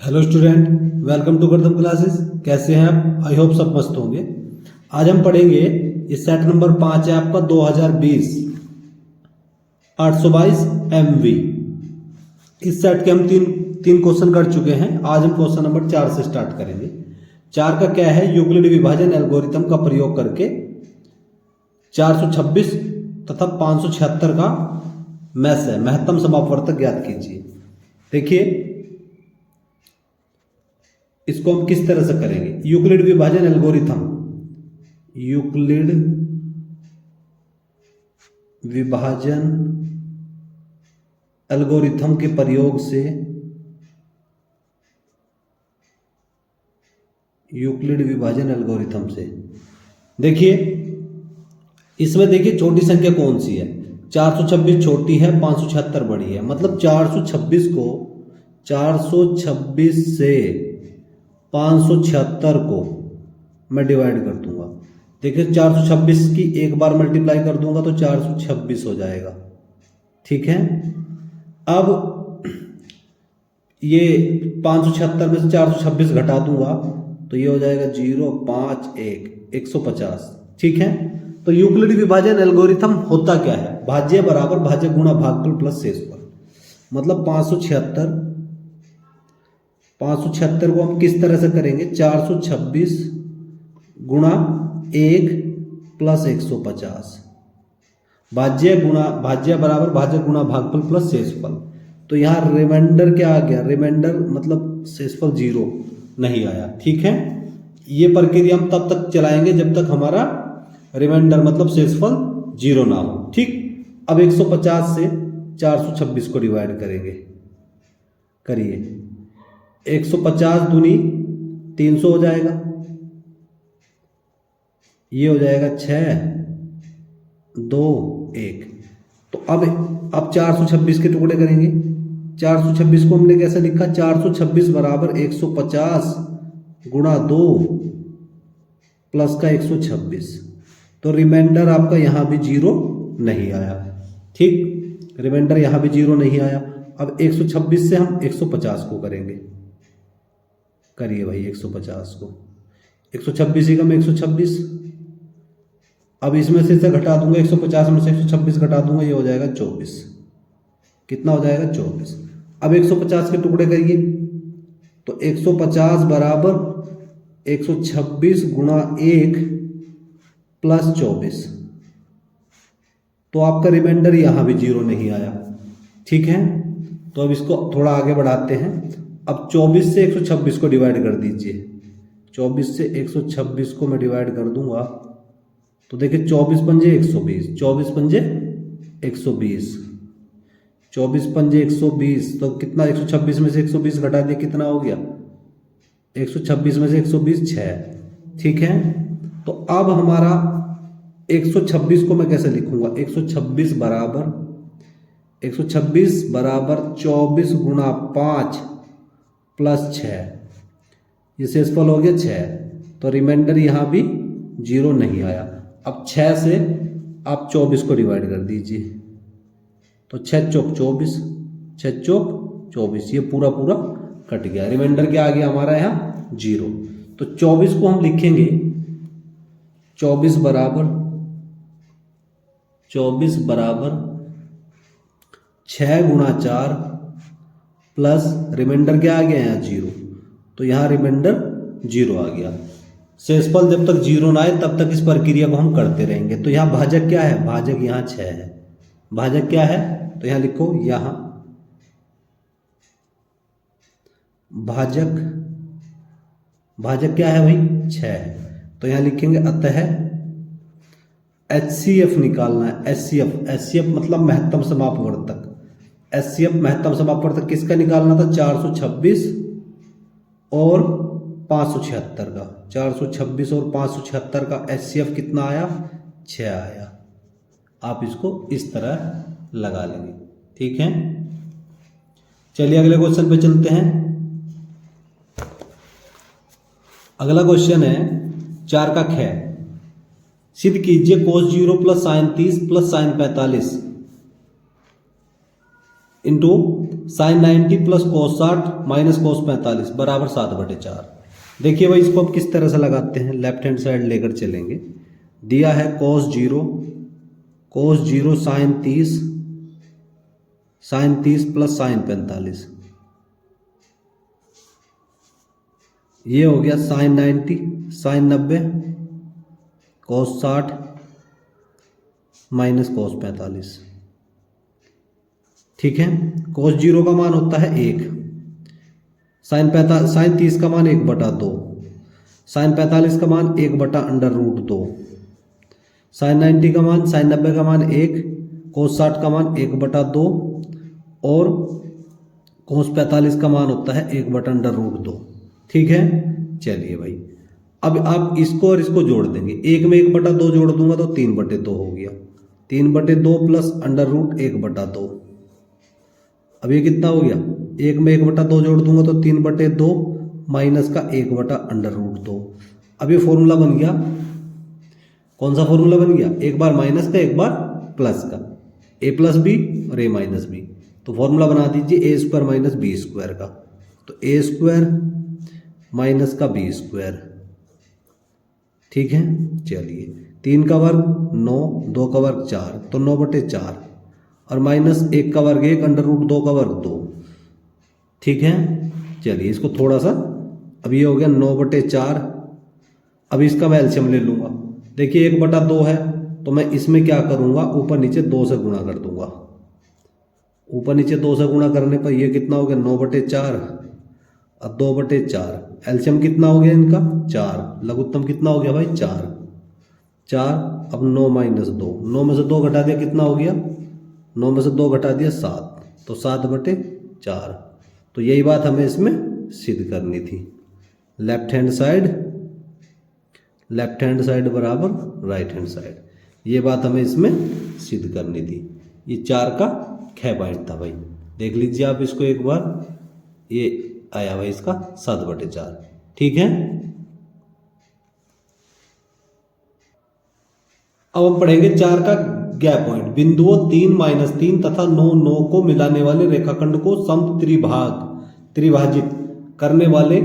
Hello student, welcome to गर्दम classes. कैसे हैं आप? आई होप सब मस्त होंगे। आज हम पढ़ेंगे इस सेट नंबर 5 है आपका 2020 822 MV। इस सेट के हम तीन क्वेश्चन कर चुके हैं। आज हम क्वेश्चन नंबर 4 से स्टार्ट करेंगे। 4 का क्या है? यूक्लिड विभाजन एल्गोरिथम का प्रयोग करके 426 तथा 576 का मैस है महत्तम समापवर्तक ज्ञात कीजिए। देखिए इसको हम किस तरह से करेंगे। यूक्लिड विभाजन एल्गोरिथम, यूक्लिड विभाजन एल्गोरिथम के प्रयोग से, यूक्लिड विभाजन एल्गोरिथम से देखिए इसमें देखिए छोटी संख्या कौन सी है? 426 छोटी है, 576 बड़ी है। मतलब 426 को 426 से 576 को मैं डिवाइड कर दूंगा। देखिए 426 की एक बार मल्टीप्लाई कर दूंगा तो 426 हो जाएगा। ठीक है, अब ये 576 में से 426 घटा दूंगा तो ये हो जाएगा 0 5 1 150। ठीक है, तो यूक्लिड विभाजन एल्गोरिथम होता क्या है? भाज्य बराबर भाज्य गुणा भागफल प्लस शेषफल। मतलब 576 को हम किस तरह से करेंगे? 426 गुणा 1 प्लस 150। भाज्य बराबर भाज्य गुणा भागफल प्लस शेषफल। तो यहाँ रिमाइंडर क्या आ गया? रिमाइंडर मतलब शेषफल 0 नहीं आया। ठीक है, ये प्रक्रिया हम तब तक चलाएंगे जब तक हमारा रिमाइंडर मतलब शेषफल 0 ना हो। ठीक, अब 150 से 426 को डिवाइड करेंगे। करिए, 150 दूनी 300 हो जाएगा। ये हो जाएगा 6 2 1। तो अब 426 के टुकड़े करेंगे। 426 को हमने कैसे लिखा? 426 बराबर 150 गुणा 2 प्लस का 126। तो रिमाइंडर आपका यहां भी 0 नहीं आया। ठीक, रिमाइंडर यहां भी 0 नहीं आया। अब 126 से हम 150 को करेंगे। करिए भाई 150 को, 126 ही कम 126। अब इसमें से घटा दूंगा, 150 में से 126 घटा दूंगा, ये हो जाएगा 24। कितना हो जाएगा? 24। अब 150 के टुकड़े करिए तो 150 बराबर 126 गुणा 1 प्लस 24। तो आपका रिमाइंडर यहां भी 0 नहीं आया। ठीक है, तो अब इसको थोड़ा आगे बढ़ाते हैं। अब 24 से 126 को डिवाइड कर दीजिए। 24 से 126 को मैं डिवाइड कर दूंगा तो देखिए 24 पंजे 120, 24 पंजे 120, 24 पंजे 120। तो कितना? 126 में से 120 घटा दिया, कितना हो गया? 126 में से 120 6। ठीक है, तो अब हमारा 126 को मैं कैसे लिखूंगा? 126 बराबर 24 गुणा 5 प्लस 6। ये शेषफल हो गया 6। तो रिमाइंडर यहां भी 0 नहीं आया। अब 6 से आप 24 को डिवाइड कर दीजिए तो 6 चौक 24, 6 चौक 24। ये पूरा कट गया। रिमाइंडर क्या आ गया हमारा? यहाँ 0। तो 24 को हम लिखेंगे 24 बराबर 6 गुणा 4 प्लस रिमाइंडर क्या आ गया? यहाँ 0। तो यहाँ रिमाइंडर 0 आ गया। शेषफल जब तक 0 ना आए तब तक इस प्रक्रिया को हम करते रहेंगे। तो यहाँ भाजक क्या है? भाजक यहाँ 6 है। भाजक क्या है? तो यहाँ लिखो, यहाँ भाजक क्या है भाई? 6 है। तो यहाँ लिखेंगे अतः HCF निकालना है। HCF मतलब महत्तम समापवर्तक। HCF महत्तम समापवर्तक किसका निकालना था? 426 और 576 का। 426 और 576 का HCF कितना आया? 6 आया। आप इसको इस तरह लगा लेंगे। ठीक है, चलिए अगले क्वेश्चन पे चलते हैं। अगला क्वेश्चन है 4 का ख। सिद्ध कीजिए cos 0 plus sign 30 plus sign 45 into sine 90 plus cos 60 minus cos 45 बराबर 7/4। देखिए भाई इसको हम किस तरह से लगाते हैं, लेफ्ट हैंड साइड लेकर चलेंगे। दिया है कोस 0 साइन 30 प्लस साइन 45, ये हो गया साइन 90 साइन 90 कोस 60 माइनस कोस 45। ठीक है, कोस 0 का मान होता है 1, साइन 30 का मान 1/2, साइन 45 का मान 1/√2, साइन 90 का मान साइन 90 का मान 1, कोस 60 का मान 1/2 और कोस 45 का मान होता है 1/√2। ठीक है, चलिए भाई अब आप इसको और इसको जोड़ देंगे। 1 में 1/2 जोड़ दूंगा तो 3/2 हो गया, 3/2 प्लस √1/2। अब ये कितना हो गया, 1 में 1/2 जोड़ दूंगा तो 3/2 माइनस का 1/√2। अब ये फॉर्मूला बन गया, कौन सा फॉर्मूला बन गया, एक बार माइनस का एक बार प्लस का, a प्लस बी और a माइनस बी। तो फॉर्मूला बना दीजिए a² माइनस b² का, तो a² माइनस का b²। ठीक है, चलिए 3 का वर्ग 9, 2 का वर्ग 4 तो 9/4 और माइनस 1 का वर्ग 1 √2 का वर्ग 2। ठीक है, चलिए इसको थोड़ा सा, अब ये हो गया 9/4। अब इसका मैं एलसीएम ले लूँगा। देखिए 1/2 है तो मैं इसमें क्या करूँगा, ऊपर नीचे 2 से गुणा कर दूंगा। ऊपर नीचे 2 से गुणा करने पर ये कितना हो गया 9/4 और 2/4। एलसीएम कितना हो गया इनका 4, लघुत्तम कितना हो गया भाई 4। अब 9 माइनस 2, 9 में से 2 घटा दिया कितना हो गया, 9 में से 2 घटा दिया 7, तो 7/4। तो यही बात हमें इसमें सिद्ध करनी थी, लेफ्ट हैंड साइड बराबर राइट हैंड साइड, ये बात हमें इसमें सिद्ध करनी थी। ये 4 का ख पॉइंट था भाई, देख लीजिए आप इसको एक बार, ये आया भाई इसका 7/4। ठीक है, अब हम पढ़ेंगे 4 का गैप पॉइंट। बिंदुओं 3 -3 तथा 9 9 को मिलाने वाले रेखाखंड को त्रिभाजित करने वाले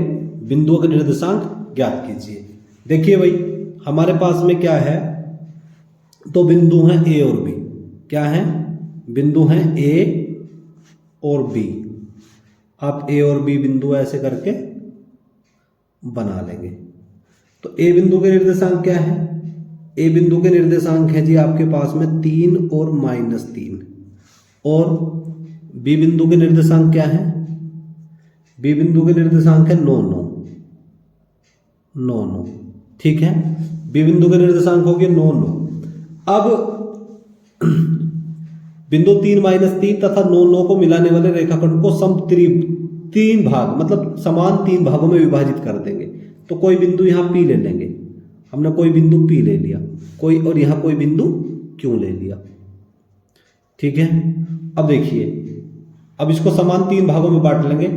बिंदुओं के निर्देशांक ज्ञात कीजिए। देखिए भाई हमारे पास में क्या है, तो बिंदु हैं ए और बी। क्या है, बिंदु हैं ए और बी। आप ए और बी बिंदु ऐसे करके बना लेंगे। तो ए बिंदु के निर्देशांक क्या है, ए बिंदु के निर्देशांक है जी आपके पास में 3 और -3, और बी बिंदु के निर्देशांक क्या है, बी बिंदु के निर्देशांक है 9 9। ठीक है, बी बिंदु के निर्देशांक हो गए 9 9। अब बिंदु 3 -3 तथा 9 9 को मिलाने वाले रेखाखंड को तीन भाग मतलब समान 3 भागों में विभाजित कर देंगे। तो कोई बिंदु यहाँ P ले लेंगे, हमने कोई बिंदु P ले लिया, कोई और यहाँ कोई बिंदु Q ले लिया। ठीक है, अब देखिए, अब इसको समान 3 भागों में बांट लेंगे,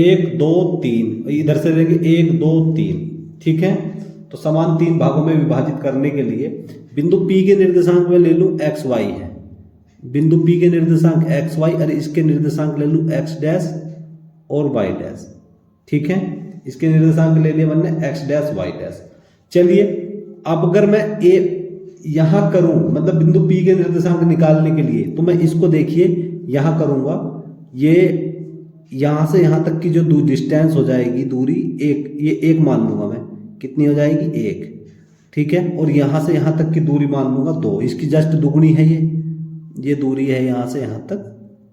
1 2 3, इधर से लेंगे 1 2 3। ठीक है, तो समान 3 भागों में विभाजित करने के लिए बिंदु P के निर्देशांक में ले लूँ x y है, बिंदु P के निर्देशांक x y और इसके निर्देशांक ले लूँ x डैश और y डैश। ठीक है, इसके निर्देशांक ले लिए मैंने x डैश y डैश। चलिए अब अगर मैं a यहाँ करूँ, मतलब बिंदु P के निर्देशांक निकालने के लिए, तो मैं इसको देखिए यहाँ करूँगा, ये यहाँ से यहाँ तक की जो डिस्टेंस हो जाएगी, दूरी ये 1 मान लूँगा मैं, कितनी हो जाएगी 1। ठीक है, और यहाँ से यहाँ तक की दूरी मान लूँगा 2, इसकी जस्ट दुगुनी है ये दूरी है यहाँ से यहाँ तक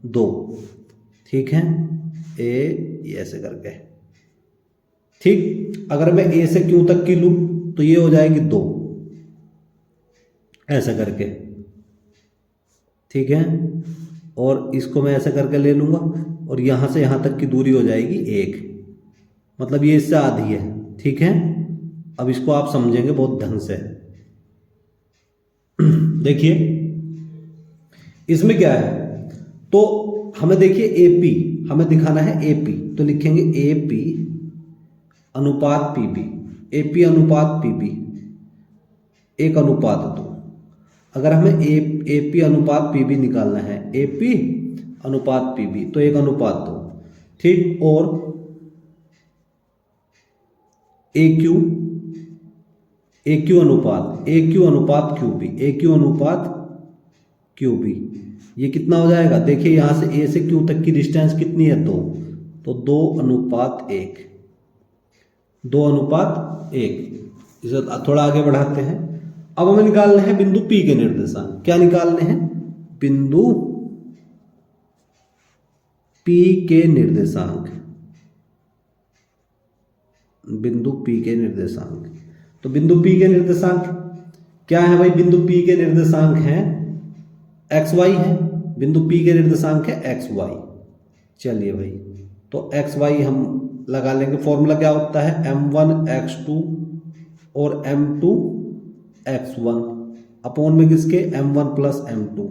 2। ठीक है, ये ऐसे करके। ठीक, अगर मैं ए से क्यू तक की लूँ तो ये हो जाएगी 2, ऐसा करके। ठीक है, और इसको मैं ऐसे करके ले लूँगा और यहाँ से यहाँ तक की दूरी हो जाएगी 1, मतलब ये इससे आधी है। ठीक है, अब इसको आप समझेंगे बहुत ढंग से। देखिए इसमें क्या है, तो हमें देखिए AP हमें दिखाना है AP, तो लिखेंगे AP अनुपात PB, AP अनुपात PB 1:2। अगर हमें AP अनुपात PB निकालना है, AP अनुपात पी बी, तो 1:2, ठीक। और ए क्यू अनुपात क्यू बी, ये कितना हो जाएगा? देखिए यहां से ए से क्यू तक की डिस्टेंस कितनी है? 2, तो 2:1, 2:1। इसे थोड़ा आगे बढ़ाते हैं। अब हमें निकालने हैं बिंदु P के निर्देशांक। क्या निकालने हैं? बिंदु P के निर्देशांक, बिंदु P के निर्देशांक। तो बिंदु P के निर्देशांक क्या है भाई? बिंदु P के निर्देशांक हैं XY है, बिंदु P के निर्देशांक है XY। चलिए भाई, तो XY हम लगा लेंगे। फॉर्मूला क्या होता है? m1x2 और m2x1 अपोन में किसके? m1 प्लस m2,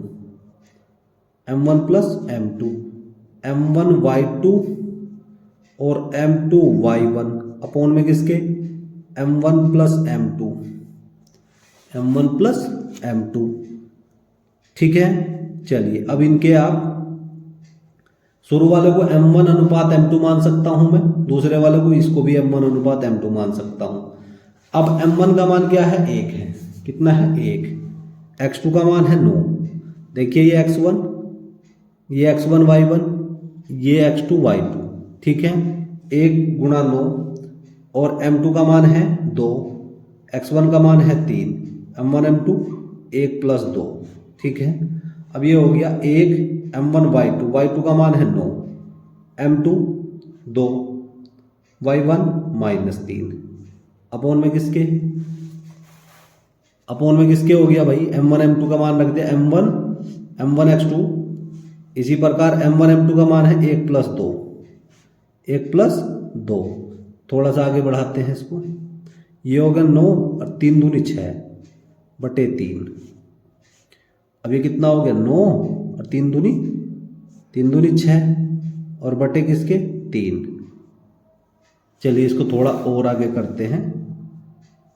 m1y2 और m2y1 अपोन में किसके? m1 प्लस m2, ठीक है। चलिए अब इनके आप शुरू वाले को m1 अनुपात m2 मान सकता हूं मैं, दूसरे वाले को इसको भी m1 अनुपात m2 मान सकता हूं। अब m1 का मान क्या है? 1 है। कितना है? 1। x2 का मान है 9। देखिए ये x1, ये x1 y1, ये x2 y2, ठीक है। 1 गुणा 9 और m2 का मान है 2, x1 का मान है 3, m1 m2 1 प्लस 2, ठीक है। अब ये हो गया 1 m1 y2 का मान है 9, m2 2, y1 -3 अपोन में किसके? हो गया भाई m1 m2 का मान रख दिया m1 x2। इसी प्रकार m1 m2 का मान है 1 प्लस 2। थोड़ा सा आगे बढ़ाते हैं इसको। ये हो गया 9 और 3 दूनी 6 बटे 3। अब ये कितना हो गया? 9 और 3 दूनी 6 और बटे किसके? 3। चलिए इसको थोड़ा और आगे करते हैं।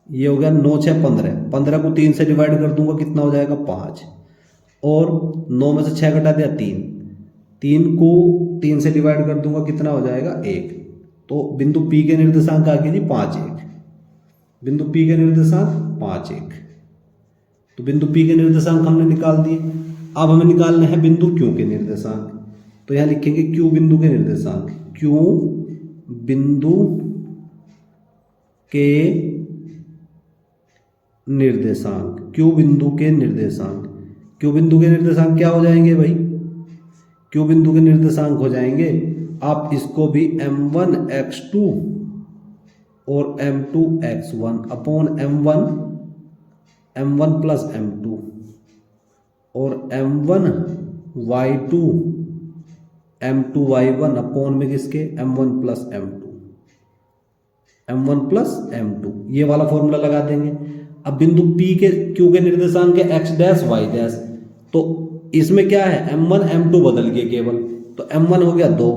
ये हो गया 9 6 15, 15 को 3 से डिवाइड कर दूंगा, कितना हो जाएगा? 5। और 9 में से 6 घटा दिया 3 को 3 से डिवाइड कर दूंगा, कितना हो जाएगा? 1। तो बिंदु P के निर्देशांक आ गए जी 5 1। बिंदु P के निर्देशांक 5 1। तो बिंदु P के निर्देशांक हमने निकाल दिए। अब हमें निकालने हैं बिंदु Q के निर्देशांक। तो यहां लिखेंगे Q बिंदु के निर्देशांक, Q बिंदु के निर्देशांक, Q बिंदु के निर्देशांक। Q बिंदु के निर्देशांक क्या हो जाएंगे भाई? Q बिंदु के निर्देशांक हो जाएंगे, आप इसको भी m1 x2 और m2 x1 upon m1 plus m2 और m1 y2 m2 y1 upon में किसके? m1 प्लस m2, ये वाला फॉर्मूला लगा देंगे। अब बिंदु P के Q के निर्देशांक है x डैश y डैश, तो इसमें क्या है? m1 m2 बदल गए केवल, तो m1 हो गया 2,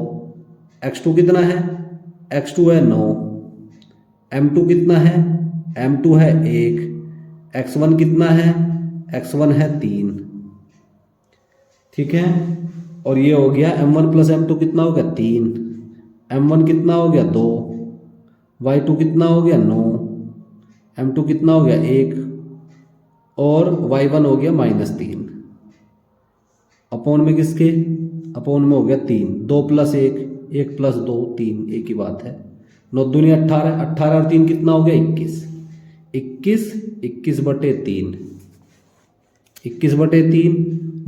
x2 कितना है? x2 है 9, m2 कितना है? m2 है 1, x1 कितना है? x1 है 3, ठीक है। और ये हो गया m1 प्लस m2 कितना हो गया? 3, m1 कितना हो गया? 2, y2 कितना हो गया? 9, m2 कितना हो गया? 1 और y1 हो गया -3 अपोन में किसके? अपोन में हो गया 3, 2 प्लस 1, 1 प्लस 2 3, एक ही बात है। 9 दूनी 18, 18 और 3 कितना हो गया? 21 बटे 3,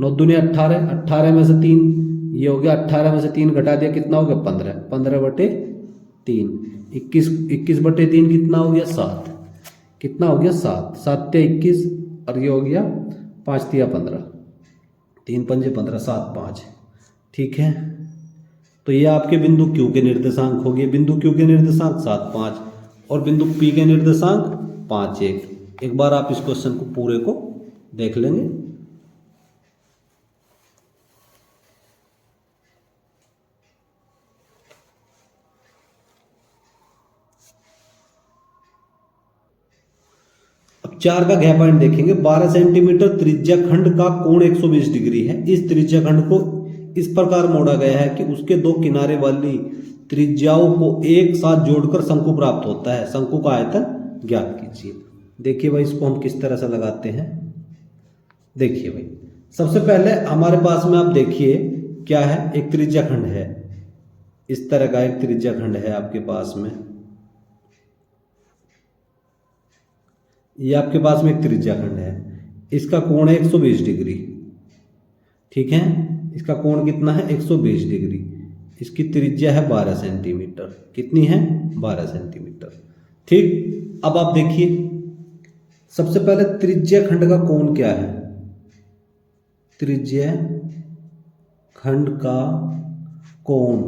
9 दूनी 18, 18 में से 3, ये हो गया 18 में से 3 घटा दिया, कितना हो गया? 15 बटे 3, 21 बटे 3 कितना हो गया? 7, कितना हो गया? 7, 7 या 21 और ये हो गया 5 या 15, 3 पंजे 15, 7 5, ठीक है। तो ये आपके बिंदु Q के निर्देशांक हो गए। बिंदु Q के निर्देशांक 7 5 और बिंदु P के निर्देशांक 5 1। एक बार आप इस क्वेश्चन को पूरे को देख लेंगे। अब 4 का घ पॉइंट देखेंगे। 12 सेंटीमीटर त्रिज्या खंड का कोण 120 डिग्री है। इस त्रिज्या खंड को इस प्रकार मोड़ा गया है कि उसके दो किनारे वाली त्रिज्याओं को एक साथ जोड़कर शंकु प्राप्त होता है। शंकु का आयतन ज्ञात कीजिए। देखिए भाई इसको हम किस तरह से लगाते हैं। देखिए भाई सबसे पहले हमारे पास में आप देखिए क्या है, एक त्रिज्या खंड है, इस तरह का एक त्रिज्या खंड है आपके पास में। ये आपके पास में एक त्रिज्या खंड है, इसका कोण है 120 डिग्री। ठीक है, इसका कोण कितना है 120 डिग्री। इसकी त्रिज्या है 12 सेंटीमीटर। कितनी है 12 सेंटीमीटर। ठीक, अब आप देखिए सबसे पहले त्रिज्या खंड का कोण क्या है। त्रिज्या खंड का कोण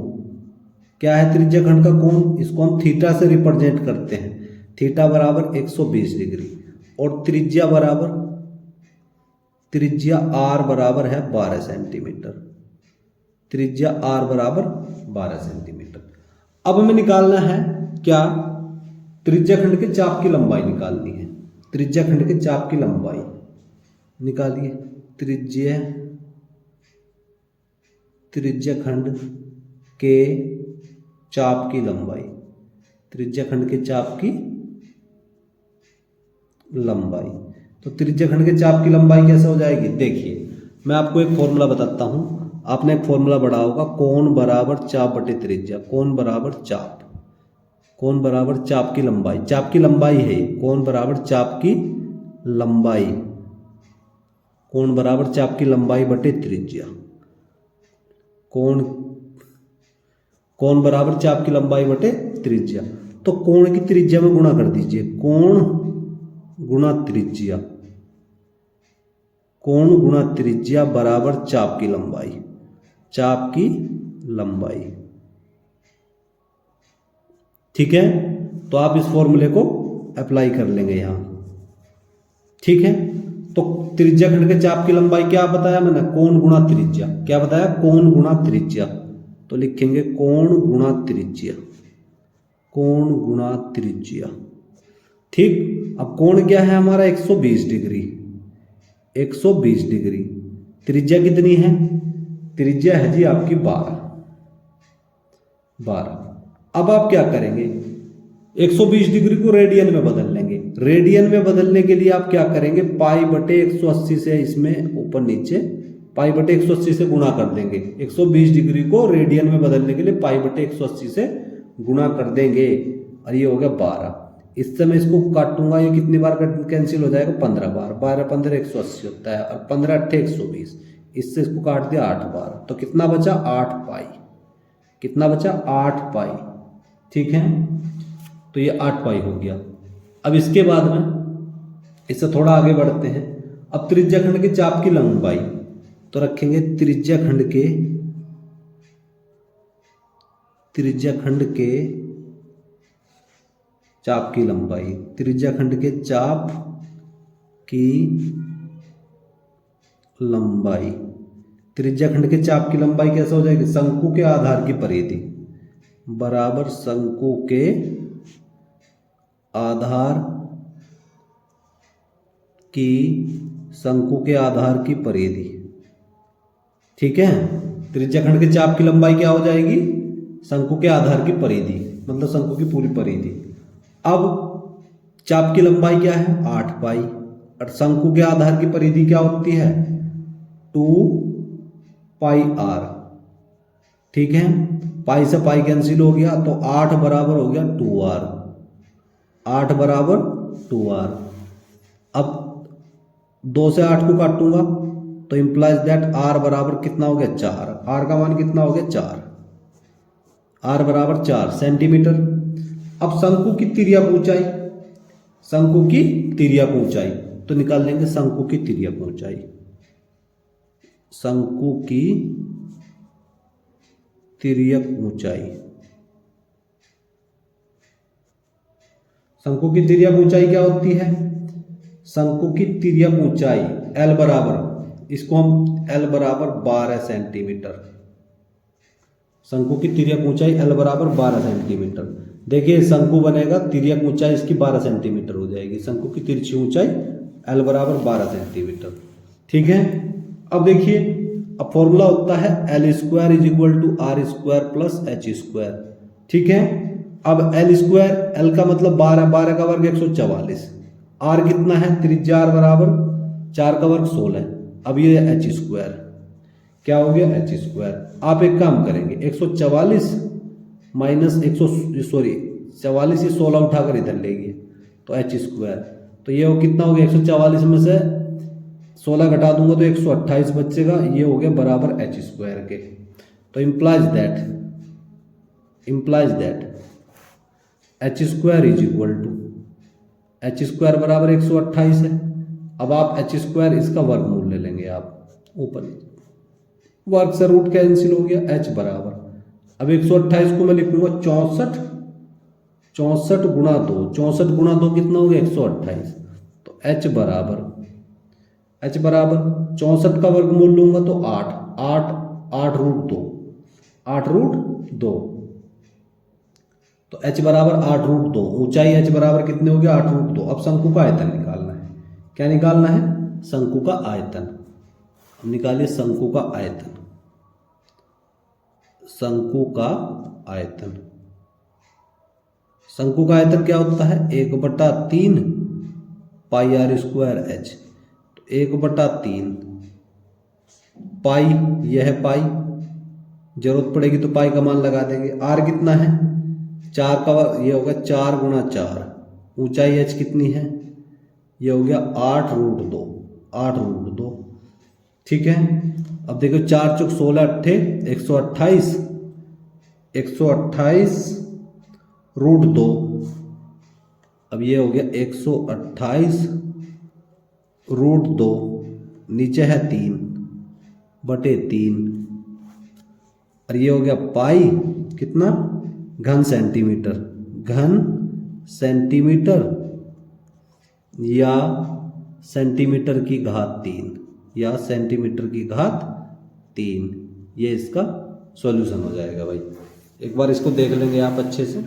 क्या है, त्रिज्या खंड का कोण, इसको हम थीटा से रिप्रेजेंट करते हैं। थीटा बराबर 120 डिग्री और त्रिज्या आर बराबर है 12 सेंटीमीटर। त्रिज्या आर बराबर 12 सेंटीमीटर। अब हमें निकालना है क्या, त्रिज्या खंड के चाप की लंबाई निकालनी है। त्रिज्या खंड के चाप की लंबाई निकालिए। त्रिज्या खंड के चाप की लंबाई, त्रिज्या खंड के चाप की लंबाई। तो त्रिज्या खंड के चाप की लंबाई कैसे हो जाएगी, देखिए मैं आपको एक फॉर्मूला बताता हूं। आपने एक फॉर्मूला पढ़ा होगा, कोण बराबर चाप बटे त्रिज्या। कोण बराबर चाप, कोण बराबर चाप की लंबाई। चाप की लंबाई है कोण बराबर चाप की लंबाई, कोण बराबर चाप की लंबाई बटे त्रिज्या। कोण बराबर चाप की लंबाई बटे त्रिज्या। तो कोण की त्रिज्या में गुणा कर दीजिए। कोण गुणा त्रिज्या, कोण गुणा त्रिज्या बराबर चाप की लंबाई। चाप की लंबाई, ठीक है। तो आप इस फॉर्मूले को अप्लाई कर लेंगे यहां। ठीक है, तो त्रिज्या खंड के चाप की लंबाई क्या बताया मैंने, कोण गुणा त्रिज्या। क्या बताया, कोण गुणा त्रिज्या। तो लिखेंगे कोण गुणा त्रिज्या, कोण गुणा त्रिज्या। ठीक, अब कोण क्या है हमारा 120 डिग्री। 120 डिग्री। त्रिज्या कितनी है, त्रिज्या है जी आपकी 12। अब आप क्या करेंगे, 120 डिग्री को रेडियन में बदल लेंगे। रेडियन में बदलने के लिए आप क्या करेंगे, पाई बटे 180 से इसमें ऊपर नीचे पाई बटे 180 से गुणा कर देंगे। 120 डिग्री को रेडियन में बदलने के लिए पाई बटे 180 से गुणा कर देंगे और ये हो गया 12। इस समय इसको काटूंगा, ये कितनी बार कैंसिल हो जाएगा, 15 बार। 12 15 180 होता है और 15 8 120। इससे इसको काट दिया 8 बार। तो कितना बचा, 8 पाई। कितना बचा, 8 पाई। ठीक है, तो ये 8 पाई हो गया। अब इसके बाद में इससे थोड़ा आगे बढ़ते हैं। अब त्रिज्या खंड के चाप की लंबाई, तो रखेंगे त्रिज्या खंड के चाप की लंबाई। त्रिज्या खंड के चाप की लंबाई, त्रिज्या खंड के चाप की लंबाई कैसे हो जाएगी, शंकु के आधार की परिधि बराबर शंकु के आधार की परिधि। ठीक है, त्रिज्या खंड के चाप की लंबाई क्या हो जाएगी, शंकु के आधार की परिधि, मतलब शंकु की पूरी परिधि। अब चाप की लंबाई क्या है, 8 पाई और शंकु के आधार की परिधि क्या होती है, 2 पाई आर। ठीक है, पाई से पाई कैंसिल हो गया तो 8 बराबर हो गया 2r। 8 बराबर 2r। अब 2 से 8 को काटूंगा तो इंप्लाइज दैट r बराबर कितना हो गया, 4। r का मान कितना हो गया, 4। r बराबर 4 सेंटीमीटर। अब शंकु की तिर्यक ऊंचाई, शंकु की तिर्यक ऊंचाई तो निकाल लेंगे शंकु की तिर्यक ऊंचाई। शंकु की तिर्यक ऊंचाई, शंकु की तिर्यक ऊंचाई क्या होती है, शंकु की तिर्यक ऊंचाई L बराबर, इसको हम L बराबर 12 सेंटीमीटर। शंकु की तिर्यक ऊंचाई L बराबर 12 सेंटीमीटर। देखिए शंकु बनेगा, तिर्यक ऊंचाई इसकी 12 सेंटीमीटर हो जाएगी। शंकु की तिरछी ऊंचाई L बराबर 12 सेंटीमीटर। ठीक है, अब देखिए अब फॉर्मूला होता है L square is equal to R square plus H square. ठीक है, अब एल स्क्वायर, एल का मतलब 12, 12 का वर्ग 144, आर कितना है त्रिज्या आर बराबर 4 का वर्ग 16। अब ये एच स्क्वायर क्या हो गया एच स्क्वायर। आप एक काम करेंगे 144 माइनस 44 ये 16 उठाकर इधर लेंगे तो एच स्क्वायर, तो ये कितना हो गया 144 में से 16 घटा दूंगा तो 128 बचेगा, ये हो गया बराबर एच स्क्वायर के। तो implies that H square is equal to, H square बराबर 128 है। अब आप एच स्क्वायर इसका वर्गमूल ले लेंगे, आप ऊपर वर्ग से रूट कैंसिल हो गया, एच बराबर, अब 128 को मैं लिखूंगा 64 गुणा 2, 64 गुणा 2 कितना हो गया 128। तो एच बराबर 64 का वर्गमूल लूंगा तो 8 रूट 2, तो h बराबर 8 रूट 2, ऊंचाई h बराबर कितने हो गया 8 रूट 2। अब शंकु का आयतन निकालना है, क्या निकालना है शंकु का आयतन। अब निकालिए शंकु का आयतन, शंकु का आयतन क्या होता है 1/3 पाई आर स्क्वायर एच। तो 1/3 पाई, यह है पाई, जरूरत पड़ेगी तो पाई का मान लगा देंगे। आर कितना है 4 का वर्ग, ये होगा 4 गुणा 4, ऊंचाई एच कितनी है ये हो गया 8 रूट 2। ठीक है, अब देखो 4 चौक 16 अट्ठे 128 रूट 2, अब ये हो गया 128 रूट 2, नीचे है 3/3, और ये हो गया पाई कितना घन सेंटीमीटर या सेंटीमीटर की घात 3, ये इसका सॉल्यूशन हो जाएगा भाई। एक बार इसको देख लेंगे आप अच्छे से।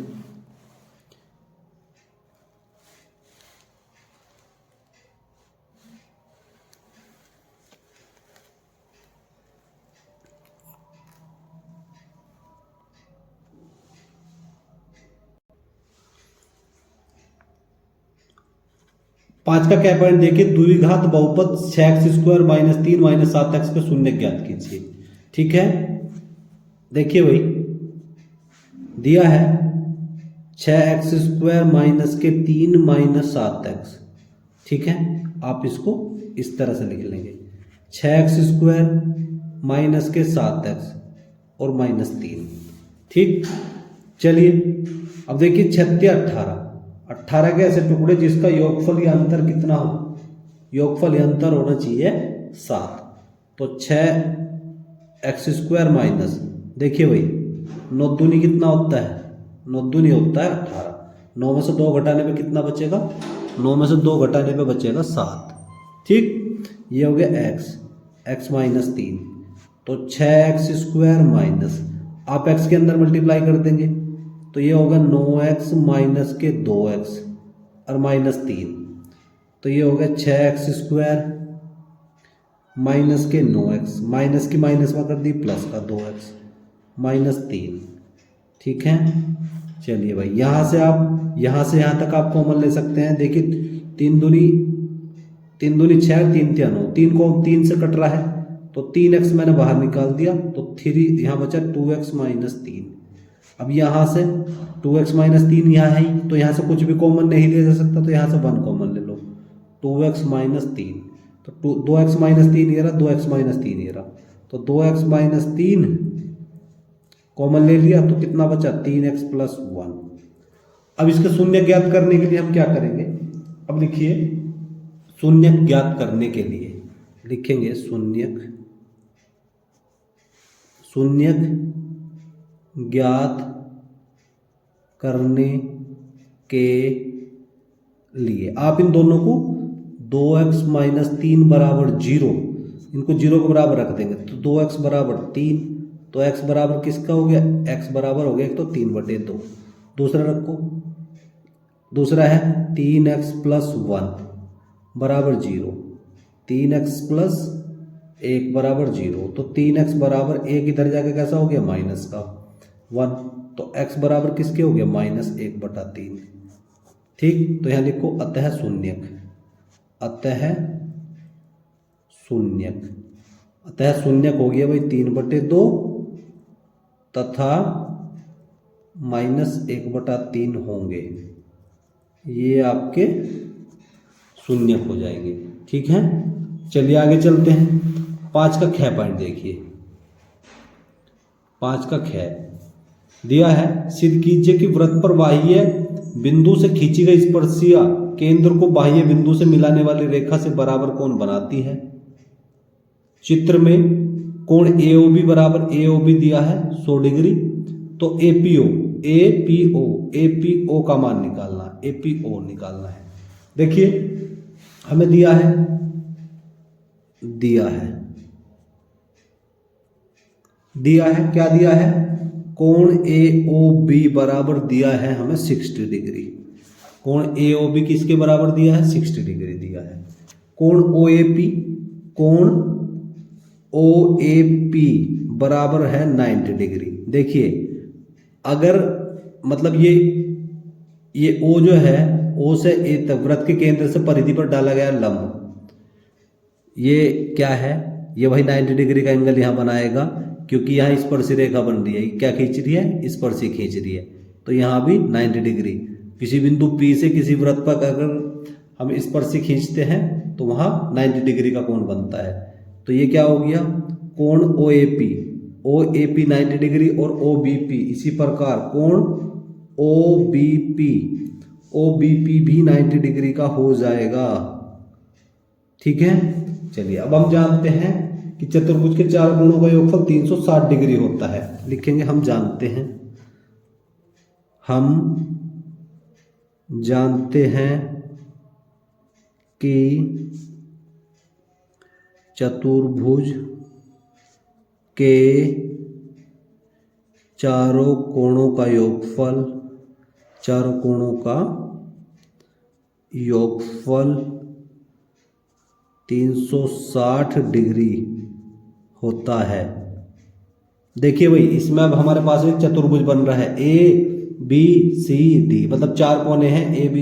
पांच का क्या पॉइंट देखिए, द्विघात बहुपद 6x² - 3 - 7x का शून्य ज्ञात कीजिए। ठीक है, देखिए भाई दिया है 6x² - 3 - 7x। ठीक है, आप इसको इस तरह से लिख लेंगे 6x² - 7x और -3। ठीक, चलिए अब देखिए 36 18 के ऐसे टुकड़े जिसका योगफल या अंतर कितना हो, योगफल या अंतर होना चाहिए 7। तो 6x² माइनस, देखिए भाई 9 दूनी कितना होता है 9 दूनी होता है 18, 9 में से 2 घटाने पे कितना बचेगा 9 में से 2 घटाने पे बचेगा 7। ठीक, ये हो गया x -3, तो 6x² माइनस, आप x के अंदर मल्टीप्लाई कर देंगे तो ये होगा 9x - 2x और -3, तो ये होगा 6x² - 9x, माइनस की माइनस में कर दी प्लस का 2x -3। ठीक है, चलिए भाई यहाँ से यहाँ तक आप कॉमन ले सकते हैं। देखिए 3 दूनी 6, 3 × 9, 3 को 3 से कट रहा है तो 3x मैंने बाहर निकाल दिया तो 3 यहाँ बचा 2x - 3। अब यहाँ से 2x - 3 यहाँ है तो यहाँ से कुछ भी कॉमन नहीं लिया जा सकता, तो यहाँ से 1 कॉमन ले लो 2x - 3, तो 2x - 3 ये रहा, 2x - 3 ये रहा, तो 2x - 3 कॉमन ले लिया तो कितना बचा 3x + 1। अब इसके शून्य ज्ञात करने के लिए हम क्या करेंगे, अब लिखिए शून्य ज्ञात करने के लिए लिखेंगे शून्य ज्ञात करने के लिए आप इन दोनों को 2x - 3 बराबर 0, इनको 0 के बराबर रख देंगे तो 2x बराबर 3, तो x बराबर किसका हो गया x बराबर हो गया एक तो 3/2, दूसरा रखो, दूसरा है 3x + 1 बराबर 0, 3x + 1 बराबर 0, तो 3x बराबर 1 इधर जाके कैसा हो गया माइनस का 1, तो x बराबर किसके हो गया -1/3। ठीक, तो यहाँ लिखो अतः शून्यक, अतः शून्यक, अतः शून्यक हो गया भाई 3/2 तथा -1/3 होंगे, ये आपके शून्यक हो जाएंगे। ठीक है, चलिए आगे चलते हैं। 5 का ख पॉइंट देखिए, 5 का ख दिया है, सिद्ध कीजिए कि वृत्त पर बाह्य बिंदु से खींची गई स्पर्शिया केंद्र को बाह्य बिंदु से मिलाने वाली रेखा से बराबर कोण बनाती है। चित्र में कोण AOB बराबर AOB दिया है 100 डिग्री, तो APO का मान निकालना, APO निकालना है। देखिए हमें दिया है क्या दिया है, कोण AOB बराबर दिया है हमें 60 डिग्री, कोण AOB किसके बराबर दिया है 60 डिग्री दिया है। कोण OAP बराबर है 90 डिग्री। देखिए अगर मतलब ये O जो है, O से A तक वृत्त के केंद्र से परिधि पर डाला गया लंब, ये क्या है, ये वही 90 डिग्री का एंगल यहाँ बनाएगा, क्योंकि यहाँ स्पर्शी रेखा बन रही है, क्या खींच रही है, स्पर्शी खींच रही है, तो यहाँ भी 90 डिग्री। किसी बिंदु P से किसी वृत्त पर अगर हम स्पर्शी खींचते हैं तो वहाँ 90 डिग्री का कोण बनता है। तो ये क्या हो गया, कोण OAP 90 डिग्री और OBP इसी प्रकार कोण OBP भी 90 डिग्री का हो जाएगा। ठीक है, चलिए अब हम जानते हैं कि चतुर्भुज के 4 कोणों का योगफल 360 डिग्री होता है। लिखेंगे हम जानते हैं कि चतुर्भुज के चारों कोणों का योगफल 360 डिग्री होता है। देखिए भाई इसमें अब हमारे पास एक चतुर्भुज बन रहा है ABCD, मतलब 4 कोने हैं AB,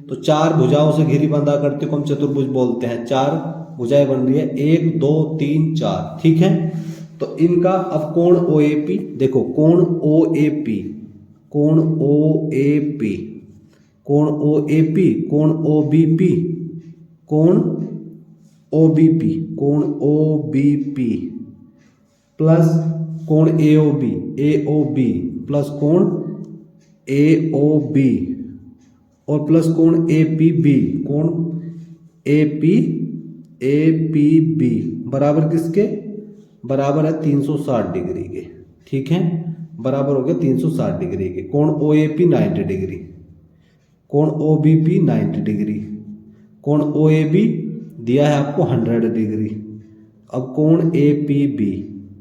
तो 4 भुजाओं से घिरी बंधा करते को हम चतुर्भुज बोलते हैं। 4 भुजाएं बन रही है, 1 2 3 4। ठीक है, तो इनका अब कोण OAP देखो, कोण OAP, कोण OBP प्लस कोण AOB प्लस कोण AOB और प्लस कोण APB बराबर किसके बराबर है 360 डिग्री के। ठीक है, बराबर हो गया 360 डिग्री के। कोण OAP 90 डिग्री, कोण OBP 90 डिग्री, कोण OAB दिया है आपको 100 डिग्री। अब कोण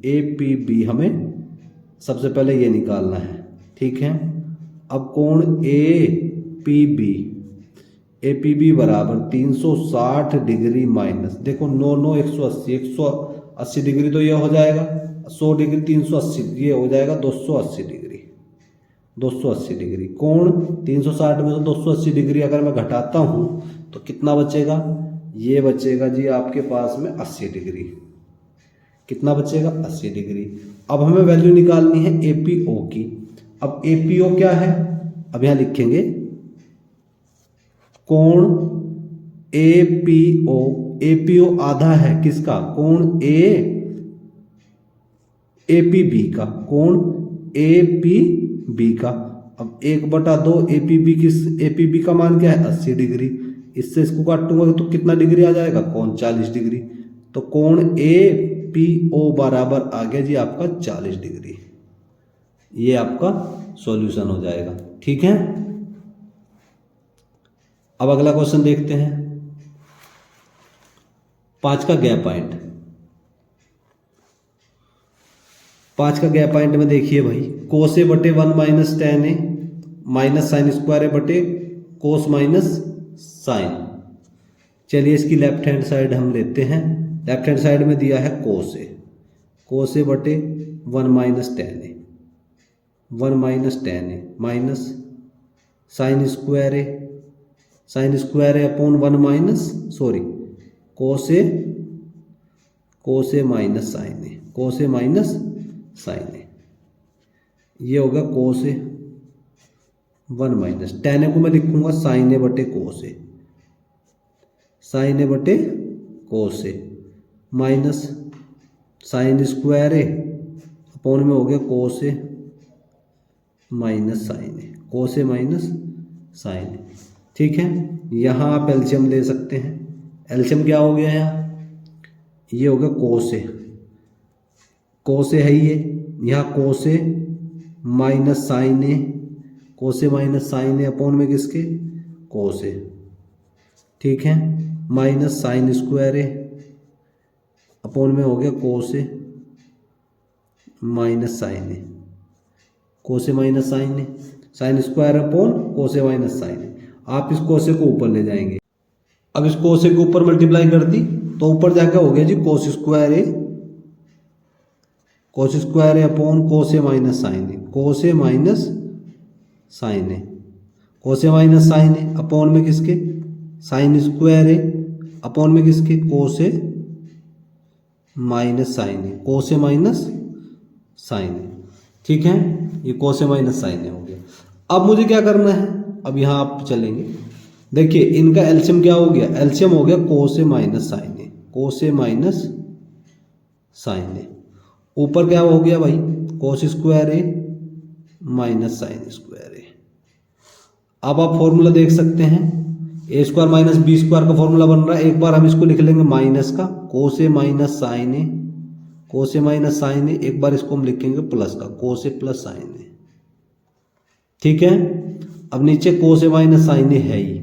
APB हमें सबसे पहले ये निकालना है। ठीक है, अब कोण APB बराबर 360 डिग्री माइनस, देखो 9 180 डिग्री, तो ये हो जाएगा 100 डिग्री 380, ये हो जाएगा 280 डिग्री। कोण 360 में से 280 डिग्री अगर मैं घटाता हूँ तो कितना बचेगा, ये बचेगा जी आपके पास में 80 डिग्री। कितना बचेगा 80 डिग्री। अब हमें वैल्यू निकालनी है APO की। अब APO क्या है, अब यहां लिखेंगे कोण APO आधा है किसका, कोण APB का, कोण APB का। अब 1/2 APB का मान क्या है 80 डिग्री, इससे इसको काटूंगा तो कितना डिग्री आ जाएगा, कोण 40 डिग्री। तो कोण APO बराबर आ गया जी आपका 40 डिग्री। ये आपका सॉल्यूशन हो जाएगा। ठीक है, अब अगला क्वेश्चन देखते हैं। 5 का गैप पॉइंट। 5 का गैप पॉइंट में देखिए भाई, कोस A बटे 1 minus tan A minus sine square A बटे कोस माइनस साइन। चलिए इसकी लेफ्ट हैंड साइड हम लेते हैं लेफ्ट हैंड साइड में दिया है कोस ए, कोस ए बटे 1 माइनस टेन ए, 1 माइनस टेन ए माइनस साइन स्क्वायर ए, साइन स्क्वायर ए अपॉन 1 माइनस सॉरी कोस ए माइनस साइन ए, कोस ए माइनस साइन ए, ये होगा कोस ए 1 माइनस टेन ए को मैं लिखूंगा साइन ए बटे कोस ए, साइन ए बटे कोस ए माइनस साइन स्क्वायर ए अपॉन में हो गया कोस ए माइनस साइन ए, कोस ए माइनस साइन ए। ठीक है, यहाँ आप एलसीएम ले सकते हैं। एलसीएम क्या हो गया यहाँ, ये होगा कोस ए, कोस ए है ये, यहाँ कोस ए माइनस साइन ए, कोस ए माइनस साइन ए अपॉन में किसके कोस ए, ठीक है, माइनस साइन स्क्वायर ए अपॉन में हो गया कोस ए माइनस साइन ए, कोस ए माइनस साइन ए, साइन स्क्वायर अपॉन कोस ए माइनस साइन ए। आप इस कोस ए को ऊपर ले जाएंगे, अब इस कोस ए को ऊपर मल्टीप्लाई कर दी तो ऊपर जाकर हो गया जी कोस स्क्वायर ए, कोस स्क्वायर ए अपॉन कोस ए माइनस साइन ए, कोस ए माइनस साइन ए, कोस ए माइनस साइन ए अपॉन में किसके साइन स्क्वायर ए अपॉन में किसके कोस ए माइनस साइन ए, कोस ए माइनस साइन ए। ठीक है, ये कोस ए माइनस साइन ए हो गया। अब मुझे क्या करना है, अब यहाँ आप चलेंगे, देखिए इनका एलसीएम क्या हो गया, एलसीएम हो गया कोस ए माइनस साइन ए, कोस ए माइनस साइन ए, ऊपर क्या हो गया भाई कोस स्क्वायर ए माइनस साइन स्क्वायर ए। अब आप फॉर्मूला देख सकते हैं, ए स्क्वायर माइनस बी स्क्वायर का फॉर्मूला बन रहा है। एक बार हम इसको लिख लेंगे माइनस का, कोस ए माइनस साइन ए, कोस ए माइनस साइन ए, एक बार इसको हम लिखेंगे प्लस का, कोस ए प्लस साइन ए। ठीक है, अब नीचे कोस ए माइनस साइन ए है ही,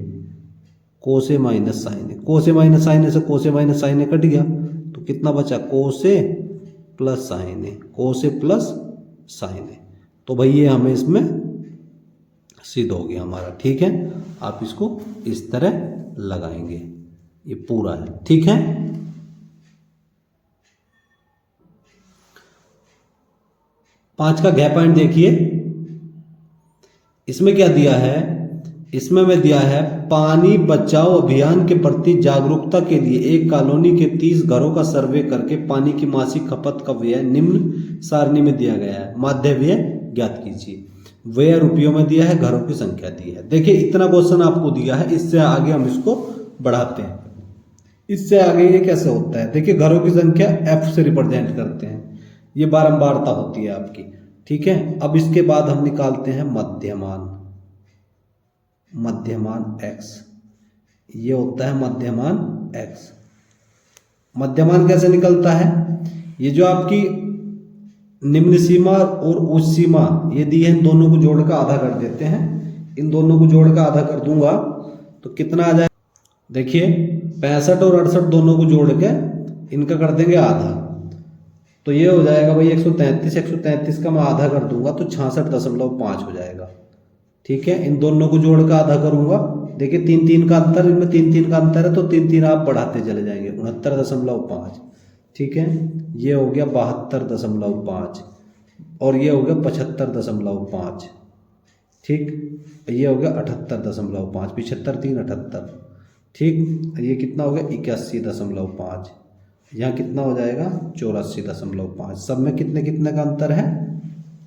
कोस ए माइनस साइन ए, कोस ए माइनस साइन ए से कोस ए माइनस साइन ए कट गया तो कितना बचा कोस ए प्लस साइन ए, कोस ए प्लस साइन ए। तो भाई ये हमें इसमें सिद्ध हो गया हमारा। ठीक है, आप इसको इस तरह लगाएंगे, ये पूरा है। ठीक है, पांच का घ पॉइंट देखिए, इसमें क्या दिया है, इसमें मैं दिया है पानी बचाओ अभियान के प्रति जागरूकता के लिए एक कॉलोनी के 30 घरों का सर्वे करके पानी की मासिक खपत का व्यय निम्न सारणी में दिया गया है, माध्य व्यय ज्ञात कीजिए। व्यय रुपयों में दिया है, घरों की संख्या दी है। देखिए इतना क्वेश्चन आपको दिया है, इससे आगे हम इसको बढ़ाते हैं। इससे आगे ये कैसे होता है, देखिए घरों की संख्या एफ से रिप्रेजेंट करते हैं, ये बारंबारता होती है आपकी। ठीक है, अब इसके बाद हम निकालते हैं मध्यमान, मध्यमान x, ये होता है मध्यमान x। मध्यमान कैसे निकलता है, ये जो आपकी निम्न सीमा और उच्च सीमा ये दी है, इन दोनों को जोड़ कर आधा कर देते हैं। इन दोनों को जोड़ कर आधा कर दूंगा तो कितना आ जाए, देखिए 65 और 68 दोनों को जोड़ के इनका कर देंगे आधा, तो ये हो जाएगा भाई 133। 133 का मैं आधा कर दूंगा तो 66.5 हो जाएगा। ठीक है, इन दोनों को जोड़ कर आधा करूंगा, देखिए 3 3 का अंतर, इनमें 3 3 का अंतर है तो 3 3 आप बढ़ाते चले जाएंगे, 69.5। ठीक है, ये हो गया 72.5 और ये हो गया 75.5। ठीक, ये हो गया 78.5, 75 3 78। ठीक, ये कितना हो गया 81.5, यहाँ कितना हो जाएगा 84.5। सब में कितने कितने का अंतर है,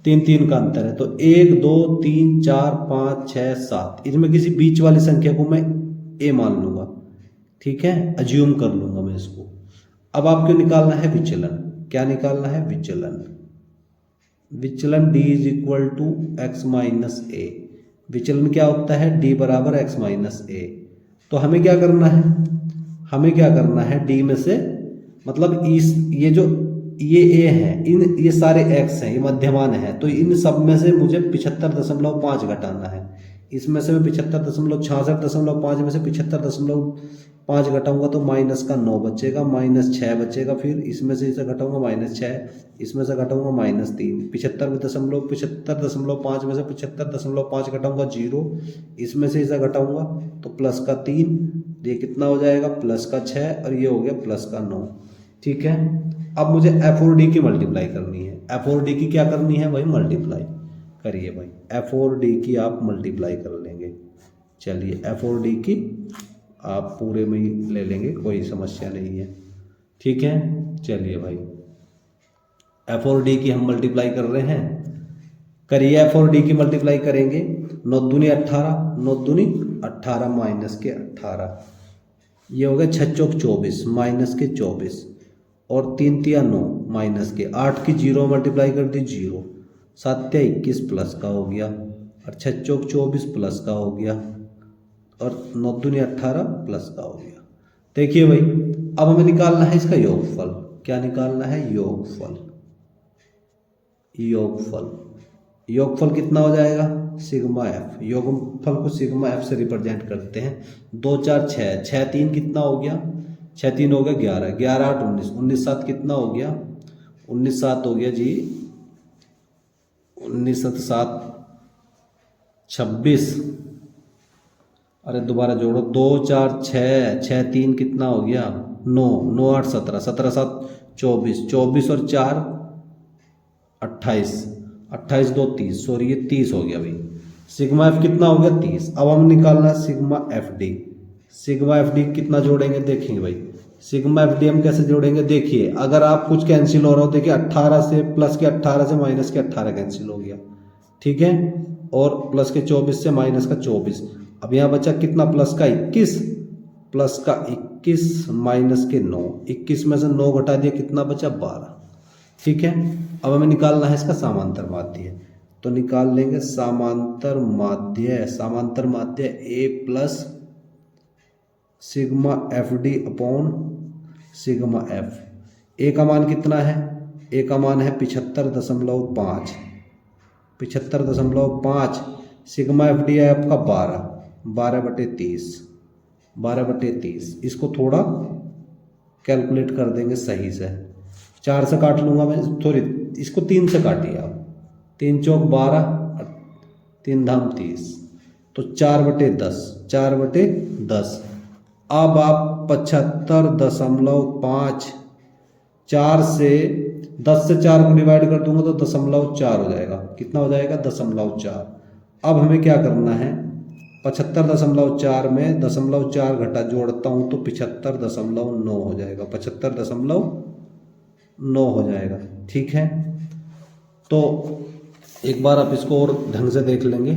3 3 का अंतर है, तो 1 2 3 4 5 6 7, इसमें किसी बीच वाली संख्या को मैं ए मान लूंगा। ठीक है, अज्यूम कर लूंगा मैं इसको। अब आपको निकालना है विचलन, क्या निकालना है विचलन, विचलन d is equal to x minus a. विचलन क्या होता है, d बराबर एक्स माइनस ए। तो हमें क्या करना है, हमें क्या करना है, d में से मतलब इस ये जो ये a है, इन ये सारे x हैं, ये मध्यमान है, तो इन सब में से मुझे 75.5 घटाना है। इसमें से मैं 66.5 में से 75.5 घटाऊंगा तो माइनस का 9 बचेगा, माइनस 6 बचेगा, फिर इसमें से इसे घटाऊंगा माइनस 6, इसमें से घटाऊंगा माइनस 3, 75.5 में से 75.5 घटाऊंगा 0, इसमें से इसे घटाऊंगा तो प्लस का 3, ये कितना हो जाएगा प्लस का 6 और ये हो गया प्लस का 9। ठीक है। अब मुझे एफ और डी की मल्टीप्लाई करनी है। एफ और डी की क्या करनी है भाई? मल्टीप्लाई करिए भाई। एफ और डी की आप मल्टीप्लाई कर लेंगे। चलिए एफ और डी की आप पूरे में ही ले लेंगे, कोई समस्या नहीं है। ठीक है, चलिए भाई एफ और डी की हम मल्टीप्लाई कर रहे हैं। करिए एफ और डी की मल्टीप्लाई करेंगे। 9 दूनी 18, 9 दूनी 18 माइनस के 18, ये हो गया 6 चौक 24 माइनस के 24 और 3 तिया 9 माइनस के 8 की 0 मल्टीप्लाई कर दी 0, 7 तिया 21 प्लस का हो गया और 6 चौक 24 प्लस का हो गया और 9 दूनी 18 प्लस का हो गया। देखिए भाई अब हमें निकालना है इसका योगफल। क्या निकालना है? योगफल। योगफल योगफल कितना हो जाएगा? Sigma F. योगफल को सिग्मा एफ से रिप्रेजेंट करते हैं। 2 4 6, 6 3 कितना हो गया? 6 3 हो गया 11, 11 8 19, 19 7 कितना हो गया? 19 7 हो गया जी, 19 7 26। अरे दोबारा जोड़ो, 2 4 6, 6 3 कितना हो गया? 9, 9 8 17, 17 7 24, 24 और 4 28, 28 2 30, सॉरी ये 30 हो गया भाई। सिग्मा एफ कितना हो गया? 30। अब हम निकालना है sigma f D. Sigma f D कितना जोड़ेंगे देखेंगे भाई। सिग्मा एफ डी हम कैसे जोड़ेंगे? देखिए अगर आप कुछ कैंसिल हो रहा हो, देखिए 18 से प्लस के 18 से माइनस के 18 कैंसिल हो गया, ठीक है, और प्लस के 24 से माइनस का 24। अब यहाँ बचा कितना? प्लस का 21, प्लस का 21 माइनस के 9, 21 में से 9 घटा दिया कितना बचा? 12। ठीक है, अब हमें निकालना है इसका समांतर माध्य। तो निकाल लेंगे समांतर माध्य। समांतर माध्य a plus sigma f d upon sigma f. A का मान कितना है? ए का मान है 75.5, 75.5। सिग्मा एफ डी है आपका 12, 12/30, 12/30। इसको थोड़ा कैलकुलेट कर देंगे सही से। 4 से काट लूँगा मैं, सॉरी इसको 3 से काटिए आप। 3 चौक 12, 3 धाम 30, तो 4/10, 4/10। अब आप 75.5, 4 से 10 से 4 को डिवाइड कर दूंगा तो 0.4 हो जाएगा। कितना हो जाएगा? 0.4। अब हमें क्या करना है? 75.4 में 0.4 घटा जोड़ता हूँ तो 75.9 हो जाएगा, 75.9 हो जाएगा। ठीक है, तो एक बार आप इसको और ढंग से देख लेंगे।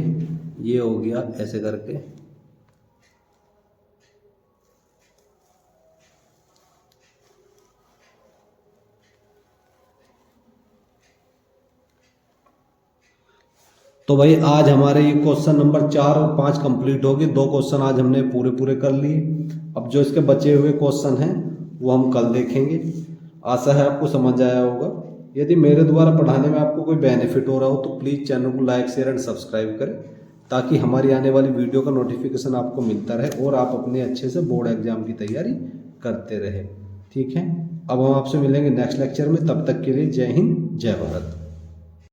ये हो गया ऐसे करके, तो भाई आज हमारे ये क्वेश्चन नंबर 4 और 5 कंप्लीट हो गए। 2 क्वेश्चन आज हमने पूरे कर लिए। अब जो इसके बचे हुए क्वेश्चन हैं वो हम कल देखेंगे। आशा है आपको समझ आया होगा। यदि मेरे द्वारा पढ़ाने में आपको कोई बेनिफिट हो रहा हो तो प्लीज़ चैनल को लाइक शेयर एंड सब्सक्राइब करें, ताकि हमारी आने वाली वीडियो का नोटिफिकेशन आपको मिलता रहे और आप अपने अच्छे से बोर्ड एग्जाम की तैयारी करते रहे। ठीक है, अब हम आपसे मिलेंगे नेक्स्ट लेक्चर में। तब तक के लिए जय हिंद, जय भारत।